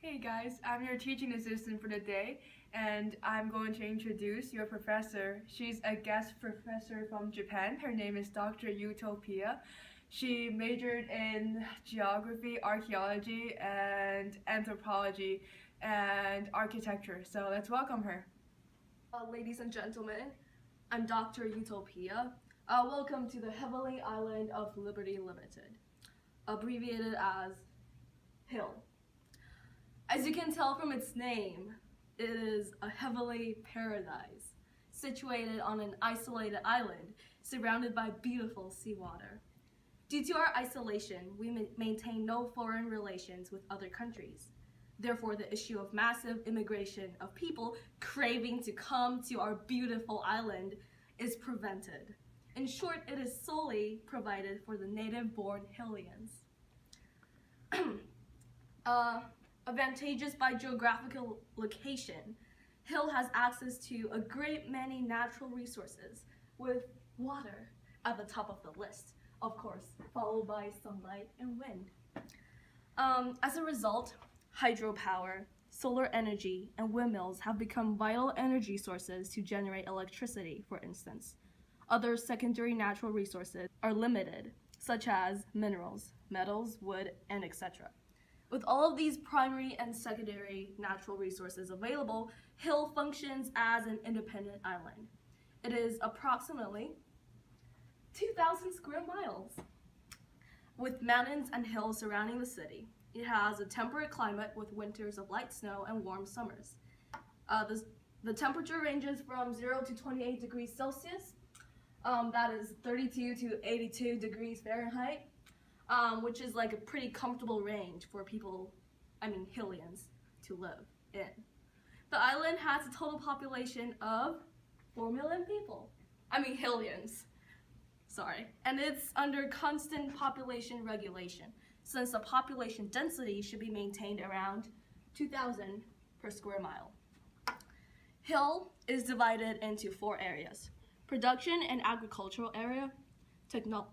Hey guys, I'm your teaching assistant for the day, and I'm going to introduce your professor. She's a guest professor from Japan. Her name is Dr. Utopia. She majored in geography, archaeology, and anthropology, and architecture. So let's welcome her. Ladies and gentlemen, I'm Dr. Utopia. Welcome to the Heavenly Island of Liberty Limited, abbreviated as HILL. As you can tell from its name, it is a heavenly paradise, situated on an isolated island surrounded by beautiful seawater. Due to our isolation, we maintain no foreign relations with other countries. Therefore, the issue of massive immigration of people craving to come to our beautiful island is prevented. In short, it is solely provided for the native-born Hillians. Advantageous by geographical location, Hill has access to a great many natural resources, with water at the top of the list, of course, followed by sunlight and wind. As a result, hydropower, solar energy, and windmills have become vital energy sources to generate electricity, for instance. Other secondary natural resources are limited, such as minerals, metals, wood, and etc. With all of these primary and secondary natural resources available, Hill functions as an independent island. It is approximately 2,000 square miles, with mountains and hills surrounding the city. It has a temperate climate with winters of light snow and warm summers. The temperature ranges from 0 to 28 degrees Celsius. That is 32 to 82 degrees Fahrenheit, which is like a pretty comfortable range for people, Hillians, to live in. The island has a total population of 4 million people. Hillians. Sorry. And it's under constant population regulation, since the population density should be maintained around 2,000 per square mile. Hill is divided into 4 areas: production and agricultural area,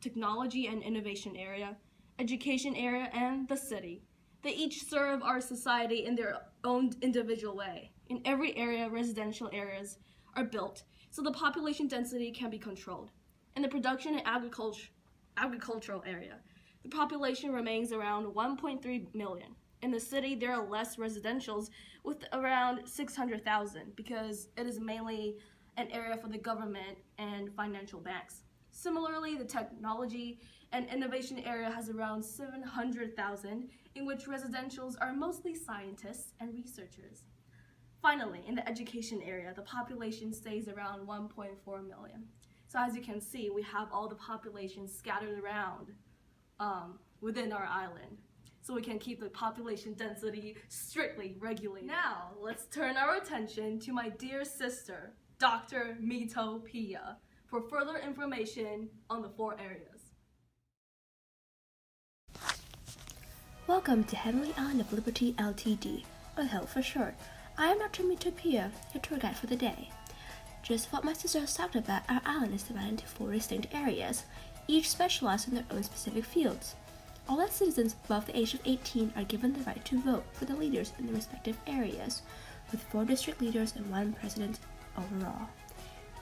technology and innovation area, education area, and the city. They each serve our society in their own individual way. In every area, residential areas are built so the population density can be controlled. In the production and agricultural area, the population remains around 1.3 million. In the city, there are less residentials with around 600,000 because it is mainly an area for the government and financial banks. Similarly, the technology and innovation area has around 700,000, in which residentials are mostly scientists and researchers. Finally, in the education area, the population stays around 1.4 million. So as you can see, we have all the population scattered around within our island, so we can keep the population density strictly regulated. Now, let's turn our attention to my dear sister, Dr. Mitopia, for further information on the 4 areas. Welcome to Heavenly Island of Liberty Ltd, or HILL for short. I am Dr. Mitopia, your tour guide for the day. Just what my sister has talked about, our island is divided into 4 distinct areas, each specialized in their own specific fields. All that citizens above the age of 18 are given the right to vote for the leaders in their respective areas, with 4 district leaders and 1 president overall.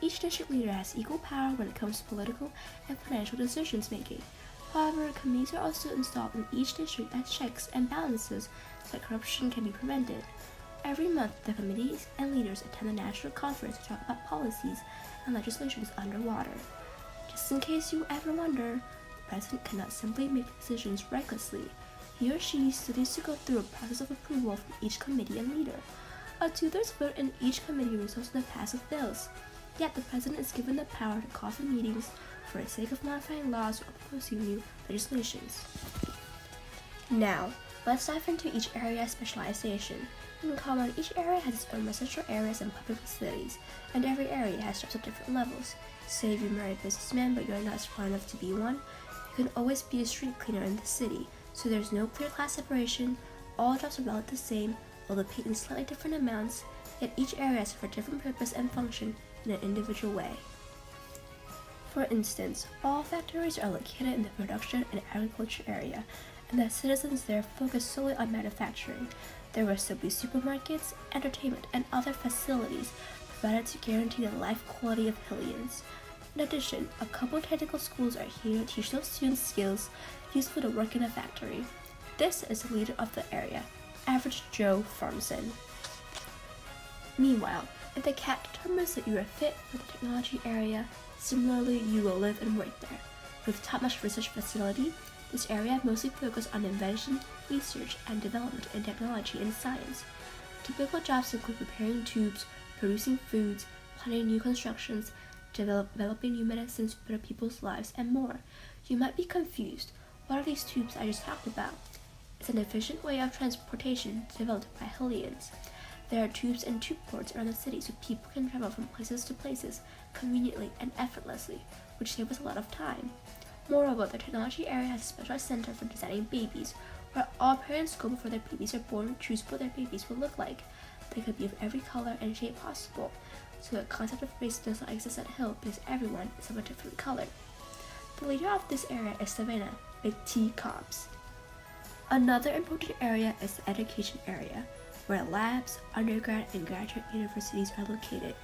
Each district leader has equal power when it comes to political and financial decisions making. However, committees are also installed in each district as checks and balances so that corruption can be prevented. Every month, the committees and leaders attend the national conference to talk about policies and legislations underwater. Just in case you ever wonder, the president cannot simply make decisions recklessly. He or she still needs to go through a process of approval from each committee and leader. A 2/3 vote in each committee results in the pass of bills. Yet the president is given the power to call for meetings for the sake of modifying laws or proposing new legislations. Now, let's dive into each area's specialization. In common, each area has its own residential areas and public facilities, and every area has jobs at different levels. Say if you're a married businessman but you're not smart enough to be one, you can always be a street cleaner in the city, so there's no clear class separation. All jobs are about the same, although paid in slightly different amounts, yet each area is for a different purpose and function in an individual way. For instance, all factories are located in the production and agriculture area, and the citizens there focus solely on manufacturing. There will still be supermarkets, entertainment, and other facilities provided to guarantee the life quality of Hillians. In addition, a couple technical schools are here to teach those students skills useful to work in a factory. This is the leader of the area, Average Joe Farmson. Meanwhile, if the cat determines that you are fit for the technology area, similarly you will live and work there. With top-notch research facility, this area mostly focuses on invention, research, and development in technology and science. Typical jobs include preparing tubes, producing foods, planning new constructions, developing new medicines to better people's lives, and more. You might be confused. What are these tubes I just talked about? It's an efficient way of transportation developed by Hillians. There are tubes and tube ports around the city so people can travel from places to places conveniently and effortlessly, which saves a lot of time. Moreover, the technology area has a specialized center for designing babies, where all parents go before their babies are born choose what their babies will look like. They could be of every color and shape possible, so the concept of race does not exist at Hill because everyone is of a different color. The leader of this area is Savannah, with T. Cobbs. Another important area is the education area, where labs, undergrad, and graduate universities are located.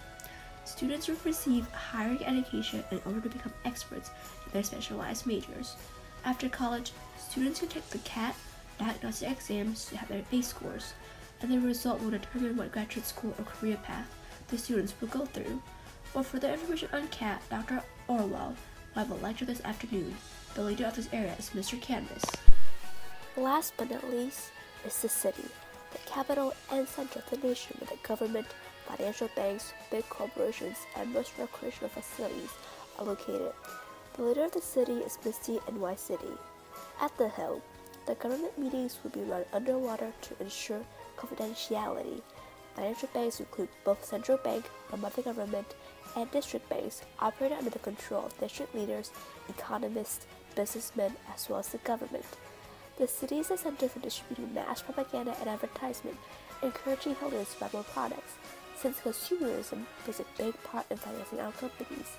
Students will receive higher education in order to become experts in their specialized majors. After college, students will take the CAT diagnostic exams to have their base scores, and the result will determine what graduate school or career path the students will go through. For further information on CAT, Dr. Orwell will have a lecture this afternoon. The leader of this area is Mr. Canvas. Last but not least is the city, the capital and center of the nation where the government, financial banks, big corporations, and most recreational facilities are located. The leader of the city is Misty NY City. At the Hill, the government meetings will be run underwater to ensure confidentiality. Financial banks include both central bank, run by the government, and district banks operated under the control of district leaders, economists, businessmen, as well as the government. The city is a center for distributing mass propaganda and advertisement, encouraging Hillians to buy more products, since consumerism plays a big part in financing our companies.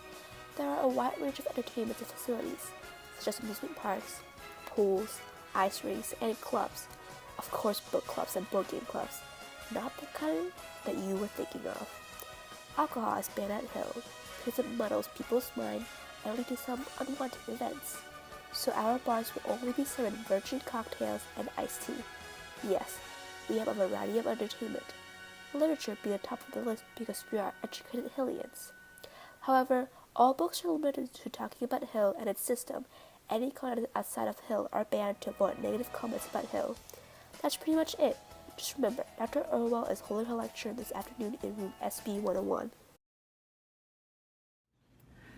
There are a wide range of entertainment facilities, such as amusement parks, pools, ice rinks, and clubs. Of course, book clubs and board game clubs, not the kind that you were thinking of. Alcohol is banned at Hill because it muddles people's mind and leads to some unwanted events. So our bars will only be serving virgin cocktails and iced tea. Yes, we have a variety of entertainment. Literature being the top of the list because we are educated Hillians. However, all books are limited to talking about Hill and its system. Any content outside of Hill are banned to avoid negative comments about Hill. That's pretty much it. Just remember, Dr. Orwell is holding her lecture this afternoon in room SB 101.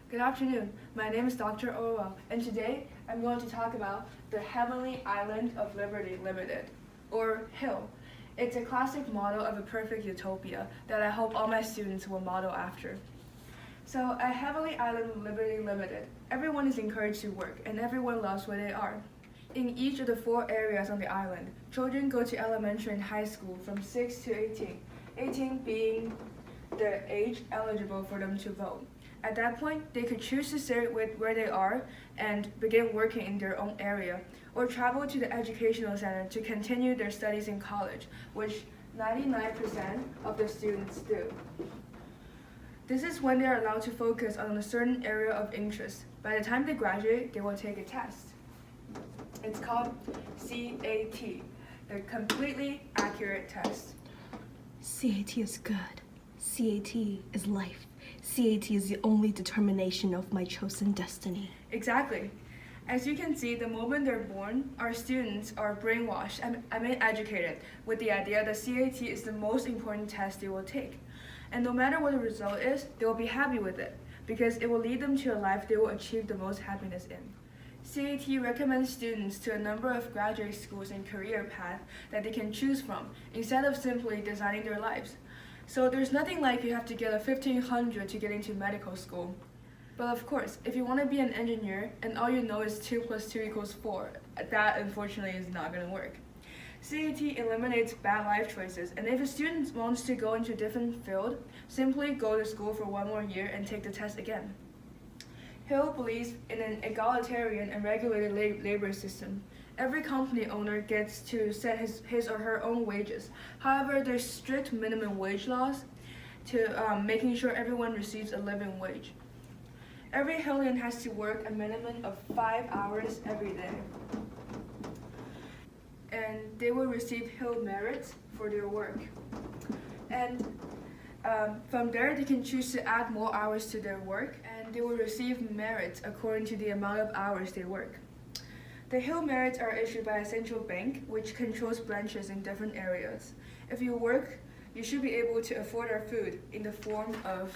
Good afternoon. My name is Dr. Orwell, and today I'm going to talk about the Heavenly Island of Liberty Limited, or HIL. It's a classic model of a perfect utopia that I hope all my students will model after. So at Heavenly Island of Liberty Limited, everyone is encouraged to work and everyone loves where they are. In each of the 4 areas on the island, children go to elementary and high school from 6 to 18, 18 being the age eligible for them to vote. At that point, they could choose to stay with where they are and begin working in their own area, or travel to the educational center to continue their studies in college, which 99% of the students do. This is when they are allowed to focus on a certain area of interest. By the time they graduate, they will take a test. It's called CAT, the Completely Accurate Test. CAT is good. CAT is life. CAT is the only determination of my chosen destiny. Exactly. As you can see, the moment they're born, our students are brainwashed, educated, with the idea that CAT is the most important test they will take. And no matter what the result is, they will be happy with it, because it will lead them to a life they will achieve the most happiness in. CAT recommends students to a number of graduate schools and career paths that they can choose from, instead of simply designing their lives. So there's nothing like you have to get a 1500 to get into medical school. But of course, if you want to be an engineer and all you know is 2 + 2 = 4, that unfortunately is not going to work. CAT eliminates bad life choices, and if a student wants to go into a different field, simply go to school for 1 more year and take the test again. Hill believes in an egalitarian and regulated labor system, Every company owner gets to set his or her own wages. However, there's strict minimum wage laws to making sure everyone receives a living wage. Every Hillian has to work a minimum of 5 hours every day. And they will receive Hill merits for their work. And from there, they can choose to add more hours to their work, and they will receive merits according to the amount of hours they work. The Hill merits are issued by a central bank, which controls branches in different areas. If you work, you should be able to afford our food in the form of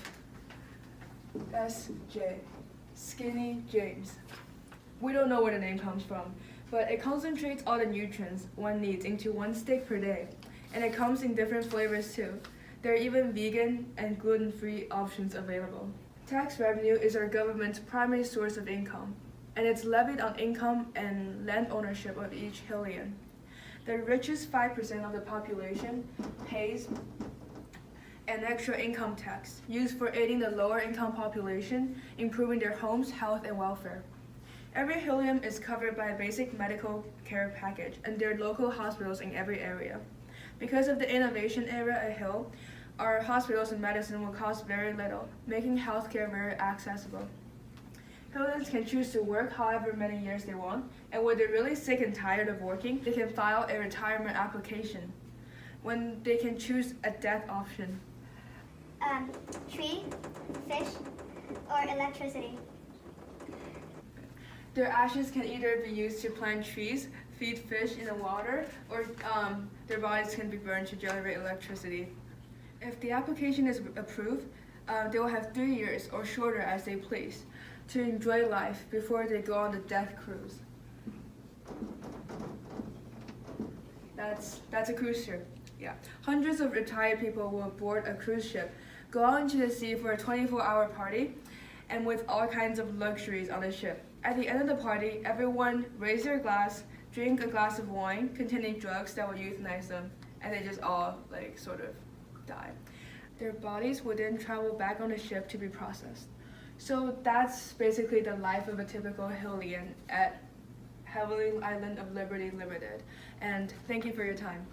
SJ, Skinny James. We don't know where the name comes from, but it concentrates all the nutrients one needs into one stick per day, and it comes in different flavors too. There are even vegan and gluten-free options available. Tax revenue is our government's primary source of income, and it's levied on income and land ownership of each Hillian. The richest 5% of the population pays an extra income tax used for aiding the lower income population, improving their homes, health, and welfare. Every Hillian is covered by a basic medical care package, and there are local hospitals in every area. Because of the innovation era at Hill, our hospitals and medicine will cost very little, making healthcare very accessible. Hillians can choose to work however many years they want, and when they're really sick and tired of working, they can file a retirement application, when they can choose a death option. Tree, fish, or electricity. Their ashes can either be used to plant trees, feed fish in the water, or their bodies can be burned to generate electricity. If the application is approved, they will have 3 years or shorter as they please to enjoy life before they go on the death cruise. That's a cruise ship. Yeah. Hundreds of retired people will board a cruise ship, go out into the sea for a 24-hour party, and with all kinds of luxuries on the ship. At the end of the party, everyone raise their glass, drink a glass of wine containing drugs that will euthanize them, and they just all sort of die. Their bodies would then travel back on the ship to be processed. So that's basically the life of a typical Hillian at Heavenly Island of Liberty Limited. And thank you for your time.